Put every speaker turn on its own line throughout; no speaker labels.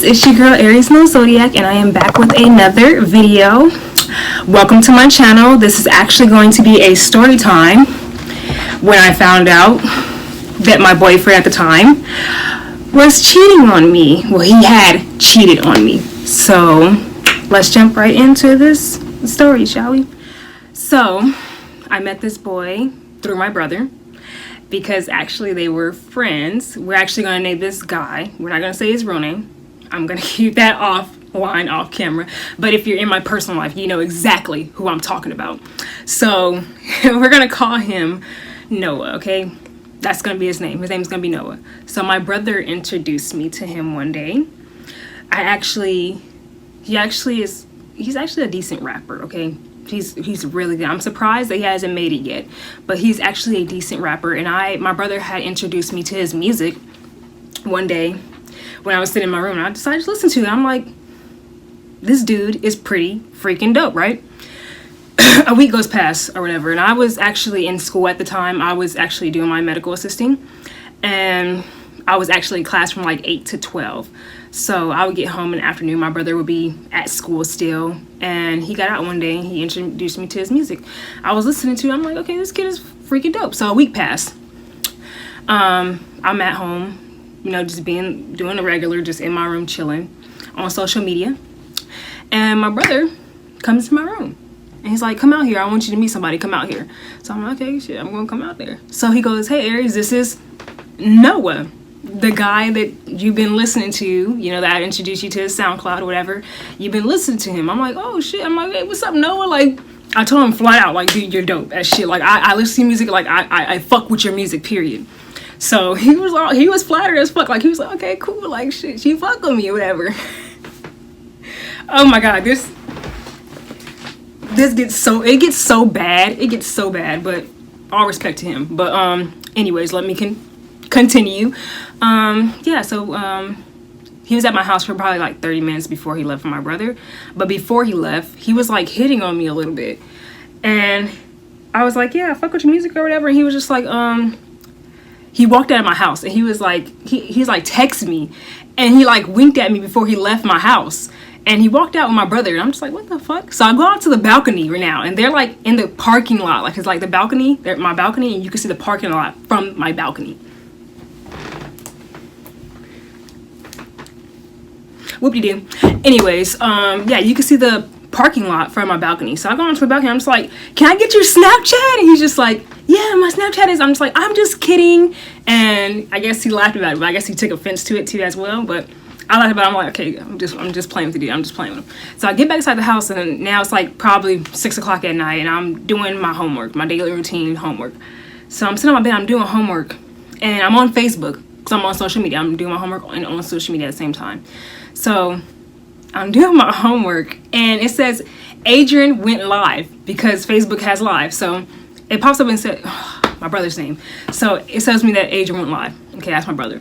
it's your girl Aries No Zodiac, and I am back with another video. Welcome to my channel. This is actually going to be a story time. When I found out that my boyfriend at the time was cheating on me. Well, he had cheated on me. So let's jump right into this story, shall we? So I met this boy through my brother, because actually they were friends. We're actually going to name this guy. We're not going to say his real name. I'm going to keep that offline, off camera. But if you're in my personal life, you know exactly who I'm talking about. So we're going to call him Noah, okay? That's going to be his name. His name's going to be Noah. So my brother introduced me to him one day. He's actually a decent rapper, okay? He's really good. I'm surprised that he hasn't made it yet, but he's actually a decent rapper. And my brother had introduced me to his music one day when I was sitting in my room, and I decided to listen to it. I'm like, this dude is pretty freaking dope, right? A week goes past or whatever, and I was actually in school at the time. I was actually doing my medical assisting, and I was actually in class from like 8 to 12. So I would get home in the afternoon. My brother would be at school still, and he got out one day and he introduced me to his music. I was listening to it. I'm like, okay, this kid is freaking dope. So a week passed. I'm at home, you know, just doing the regular, just in my room chilling on social media. And my brother comes to my room and he's like, come out here. I want you to meet somebody. Come out here. So I'm like, okay, shit, I'm going to come out there. So he goes, hey, Aries, this is Noah, the guy that you've been listening to, you know, that I introduced you to his SoundCloud or whatever. You've been listening to him. I'm like, oh shit. I'm like, hey, what's up, Noah? Like, I told him flat out, like, dude, you're dope as shit. Like, I listen to music, like, I fuck with your music, period. So he was flattered as fuck. Like, he was like, okay, cool, like, shit, she fuck with me or whatever. Oh my god, this gets so bad. It gets so bad, but all respect to him. But anyways, let me continue. Yeah, so he was at my house for probably like 30 minutes before he left for my brother. But before he left, he was like hitting on me a little bit, and I was like, yeah, fuck with your music or whatever. And he was just like, he walked out of my house and he was like, he's like texting me, and he like winked at me before he left my house. And he walked out with my brother, and I'm just like, what the fuck? So I go out to the balcony right now, and they're like in the parking lot. Like, it's like the balcony, they're at my balcony, and you can see the parking lot from my balcony. Whoop-de-doo. Anyways, yeah, you can see the parking lot from my balcony. So I go onto the balcony, I'm just like, can I get your Snapchat? And he's just like, yeah, my Snapchat is, I'm just like, I'm just kidding. And I guess he laughed about it, but I guess he took offense to it too as well. But I laughed about it. I'm like, okay, I'm just playing with the dude. I'm just playing with him. So I get back inside the house, and now it's like probably 6 o'clock at night, and I'm doing my homework, my daily routine homework. So I'm sitting on my bed, I'm doing homework, and I'm on Facebook, because I'm on social media. I'm doing my homework and on social media at the same time. So I'm doing my homework, and it says Adrian went live, because Facebook has live. So it pops up and said, my brother's name. So it tells me that Adrian went live. Okay, that's my brother.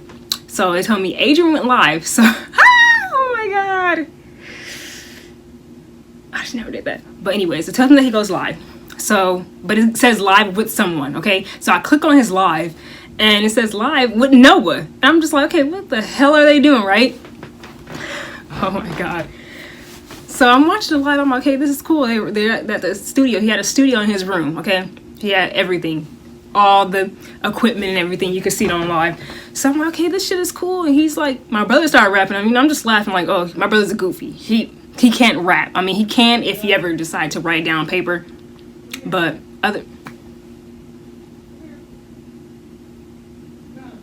So they told me Adrian went live. So, oh my god. I just never did that. But anyways, it tells me that he goes live. So, but it says live with someone, okay? So I click on his live, and it says live with Noah. And I'm just like, okay, what the hell are they doing, right? Oh my god. So I'm watching the live. I'm like, okay, this is cool. They're at the studio. He had a studio in his room, okay? He had everything, all the equipment and everything. You could see it on live. So I'm like, okay, this shit is cool. And he's like, my brother started rapping. I mean, I'm just laughing like, oh, my brother's a goofy. He can't rap. I mean, he can if he ever decide to write down paper. But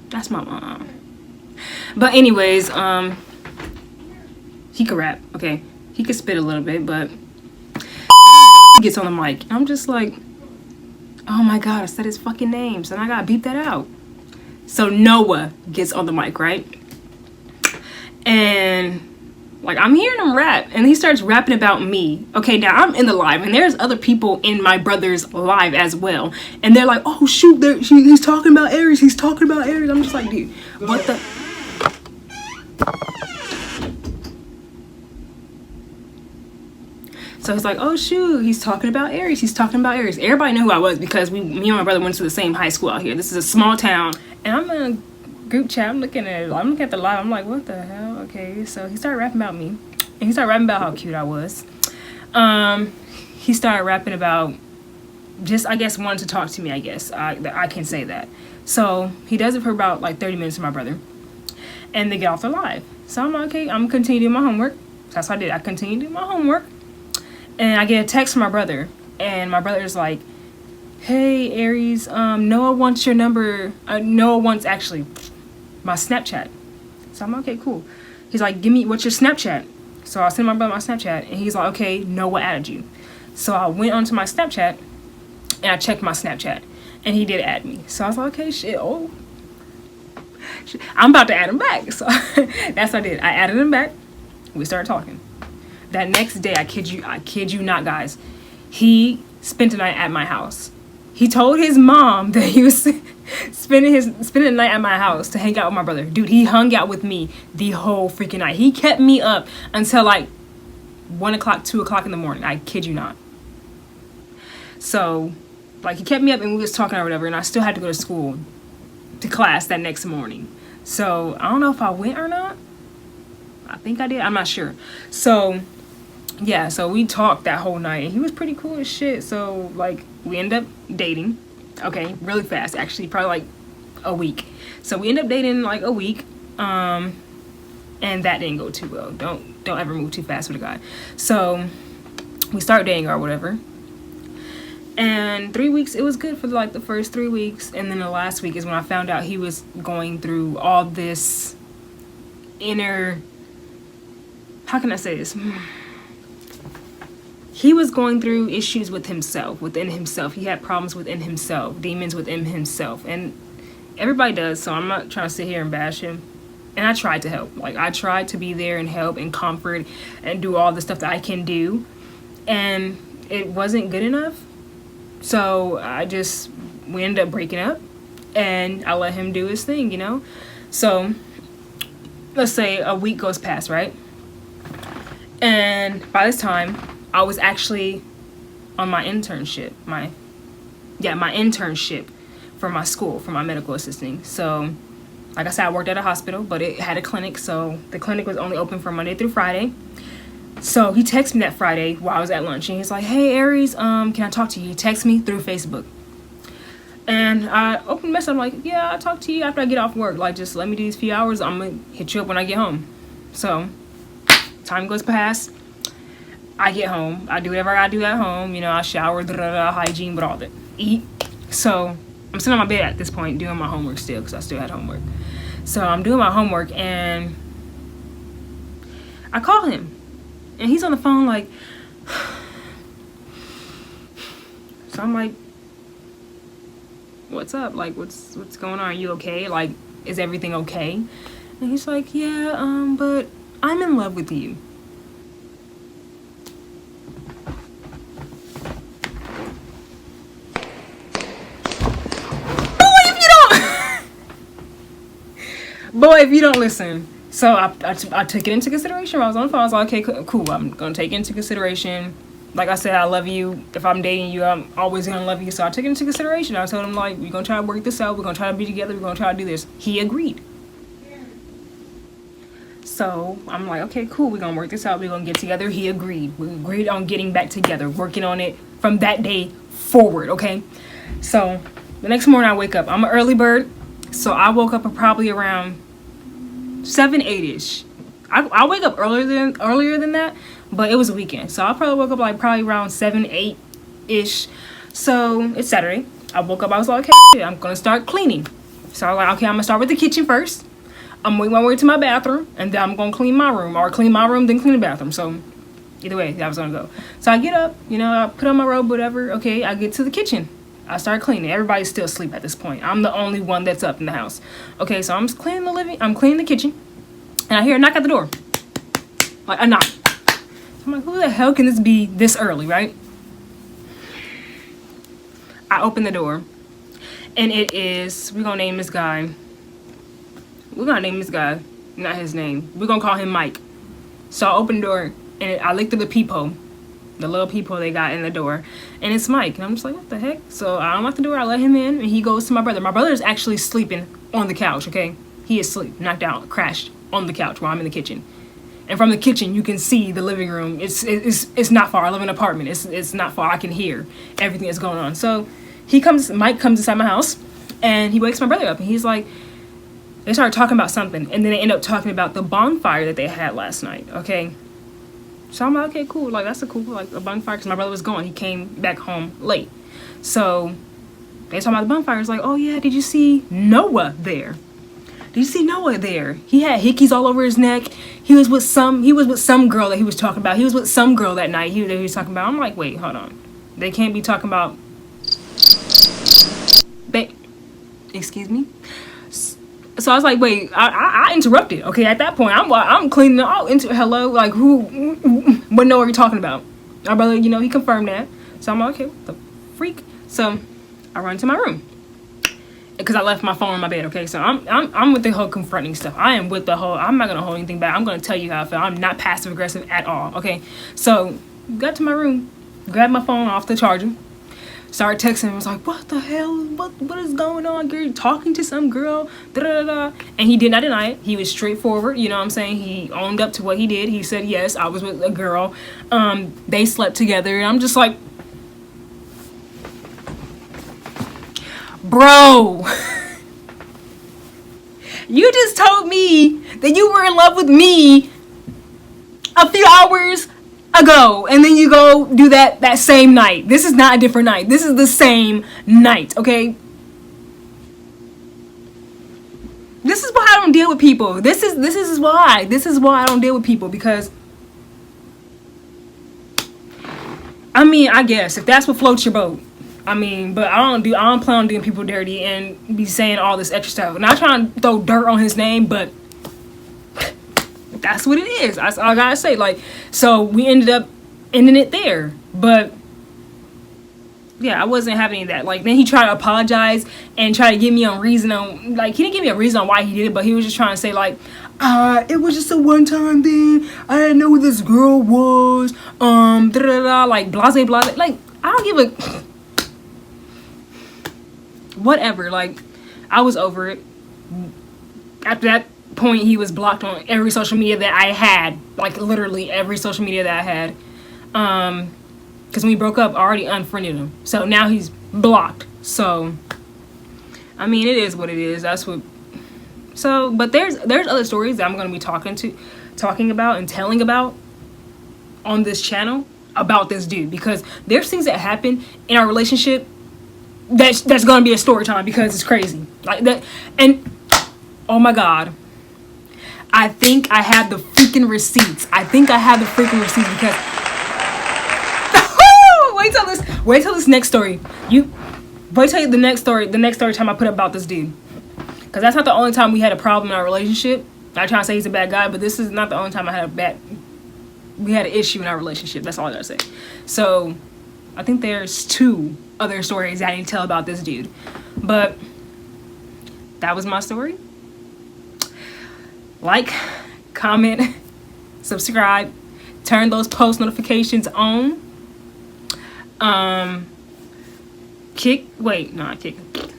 that's my mom. But anyways, he could rap, okay? He could spit a little bit, but he gets on the mic. I'm just like, oh my god, I said his fucking name, so I gotta beep that out. So Noah gets on the mic, right? And like, I'm hearing him rap, and he starts rapping about me. Okay, now I'm in the live, and there's other people in my brother's live as well, and they're like, oh shoot, he's talking about Aries, he's talking about Aries. I'm just like, dude, what the? So it's like, oh shoot, he's talking about Aries, he's talking about Aries. Everybody knew who I was, because me and my brother went to the same high school out here. This is a small town, and I'm gonna group chat. I'm looking at the live. I'm like, what the hell? Okay, so he started rapping about me, and he started rapping about how cute I was. He started rapping about just, I guess, wanted to talk to me. I guess I can say that. So he does it for about like 30 minutes with my brother, and they get off the live. So I'm like, okay, I'm continuing my homework. So that's what I did. I continued doing my homework, and I get a text from my brother, and my brother's like, hey Aries, Noah wants your number. Noah wants actually my Snapchat. So I'm like, okay, cool. He's like, what's your Snapchat? So I sent my brother my Snapchat, and he's like, okay, Noah added you. So I went onto my Snapchat, and I checked my Snapchat, and he did add me. So I was like, okay, shit, I'm about to add him back. So that's what I did. I added him back. We started talking. That next day, I kid you not, guys, he spent the night at my house. He told his mom that he was spending the night at my house to hang out with my brother. Dude, he hung out with me the whole freaking night. He kept me up until like 1 o'clock, 2 o'clock in the morning. I kid you not. So, like, he kept me up and we was talking or whatever, and I still had to go to school, to class that next morning. So, I don't know if I went or not. I think I did. I'm not sure. So, yeah, so we talked that whole night, and he was pretty cool as shit. So, like, we ended up dating. Okay, really fast, actually, probably like a week. So we ended up dating like a week, and that didn't go too well. Don't ever move too fast with a guy. So we started dating or whatever, and 3 weeks, it was good for like the first 3 weeks, and then the last week is when I found out he was going through all this inner, how can I say this? He was going through issues within himself. He had problems within himself, demons within himself. And everybody does, so I'm not trying to sit here and bash him. And I tried to help. Like, I tried to be there and help and comfort and do all the stuff that I can do. And it wasn't good enough. So we ended up breaking up. And I let him do his thing, you know? So, let's say a week goes past, right? And by this time, I was actually on my internship, my internship for my school, for my medical assisting. So, like I said, I worked at a hospital, but it had a clinic, so the clinic was only open from Monday through Friday. So he texted me that Friday while I was at lunch, and he's like, hey Aries, can I talk to you? He texted me through Facebook. And I opened the message, I'm like, yeah, I'll talk to you after I get off work. Like, just let me do these few hours, I'm gonna hit you up when I get home. So, time goes past. I get home, I do whatever I do at home, you know, I shower, hygiene, but all that, eat. So I'm sitting on my bed at this point doing my homework still, because I still had homework. So I'm doing my homework, and I call him, and he's on the phone like, so I'm like, what's up? Like, what's going on? Are you okay? Like, is everything okay? And he's like, yeah, but I'm in love with you. Boy, if you don't listen. So I took it into consideration. I was on the phone. I was like, okay, cool. I'm going to take it into consideration. Like I said, I love you. If I'm dating you, I'm always going to love you. So I took it into consideration. I told him, like, we're going to try to work this out. We're going to try to be together. We're going to try to do this. He agreed. So I'm like, okay, cool. We're going to work this out. We're going to get together. He agreed. We agreed on getting back together, working on it from that day forward, okay? So the next morning I wake up. I'm an early bird. So I woke up probably around 7, 8-ish. I wake up earlier than that, but it was a weekend. So I probably woke up like probably around 7, 8-ish. So it's Saturday. I woke up, I was like, okay, I'm gonna start cleaning. So I was like, okay, I'm gonna start with the kitchen first. I'm making my way to my bathroom, and then I'm gonna clean my room, or clean my room, then clean the bathroom. So either way, that was gonna go. So I get up, you know, I put on my robe, whatever. Okay, I get to the kitchen. I start cleaning. Everybody's still asleep at this point. I'm the only one that's up in the house. Okay, so I'm cleaning I'm cleaning the kitchen, and I hear a knock at the door. Like, a knock. So I'm like, who the hell can this be this early, right? I open the door, and it is, we're gonna name this guy. Not his name. We're gonna call him Mike. So I open the door, and I look through the peephole. The little people they got in the door, and it's Mike, and I'm just like, what the heck? So I unlock the door, I let him in, and he goes to my brother. My brother is actually sleeping on the couch, okay? He is asleep, knocked out, crashed on the couch while I'm in the kitchen. And from the kitchen, you can see the living room. It's not far. I live in an apartment. It's not far. I can hear everything that's going on. So Mike comes inside my house, and he wakes my brother up, and he's like, they started talking about something, and then they end up talking about the bonfire that they had last night, okay? So I'm like, okay, cool. Like, that's a bonfire, because my brother was gone. He came back home late. So they talking about the bonfire. It's like, oh yeah, did you see Noah there? Did you see Noah there? He had hickeys all over his neck. He was with some girl that he was talking about. He was with some girl that night. He was talking about. I'm like, wait, hold on. They can't be talking about. Excuse me. So I was like, wait, I interrupted. Okay, at that point, I'm cleaning out. Hello, like who? What know what you're talking about? My brother, he confirmed that. So I'm like, okay, what the freak? So I run to my room, because I left my phone on my bed, okay? So I'm with the whole confronting stuff. I am with the whole, I'm not going to hold anything back. I'm going to tell you how I feel. I'm not passive aggressive at all, okay? So got to my room, grabbed my phone off the charger, started texting him. I was like, what the hell? What is going on? You're talking to some girl, da-da-da-da. And he did not deny it. He was straightforward, you know what I'm saying? He owned up to what he did. He said, yes, I was with a girl. They slept together. And I'm just like, bro, you just told me that you were in love with me a few hours ago, and then you go do that same night. This is not a different night. This is the same night, okay? This is why I don't deal with people. This is why I don't deal with people, because I mean, I guess if that's what floats your boat. I mean, but I don't plan on doing people dirty and be saying all this extra stuff. Not trying to throw dirt on his name, but that's what it is. That's all I gotta say. Like, so we ended up ending it there. But yeah, I wasn't having any of that. Like, then he tried to apologize and try to give me a reason on, like, he didn't give me a reason on why he did it, but he was just trying to say, like, it was just a one-time thing. I didn't know who this girl was. Da-da-da-da, like, blase. Like, I don't give a whatever. Like, I was over it. After that point, he was blocked on every social media that I had, like literally every social media that I had, because when we broke up, I already unfriended him, so now he's blocked. So I mean, it is what it is. That's what. So, but there's other stories that I'm going to be talking about and telling about on this channel about this dude, because there's things that happen in our relationship that's going to be a story time, because it's crazy like that. And oh my god, I think I have the freaking receipts. Because wait till this next story. Wait till the next story time I put up about this dude. Because that's not the only time we had a problem in our relationship. Not trying to say he's a bad guy, but this is not the only time we had an issue in our relationship. That's all I gotta say. So I think there's 2 other stories I need to tell about this dude. But that was my story. Like, comment, subscribe, turn those post notifications on.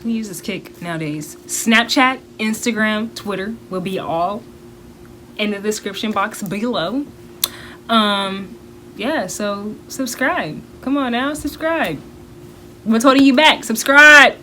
Who uses Kick nowadays? Snapchat, Instagram, Twitter will be all in the description box below. Yeah, so subscribe. Come on now, subscribe. What's holding you back? Subscribe.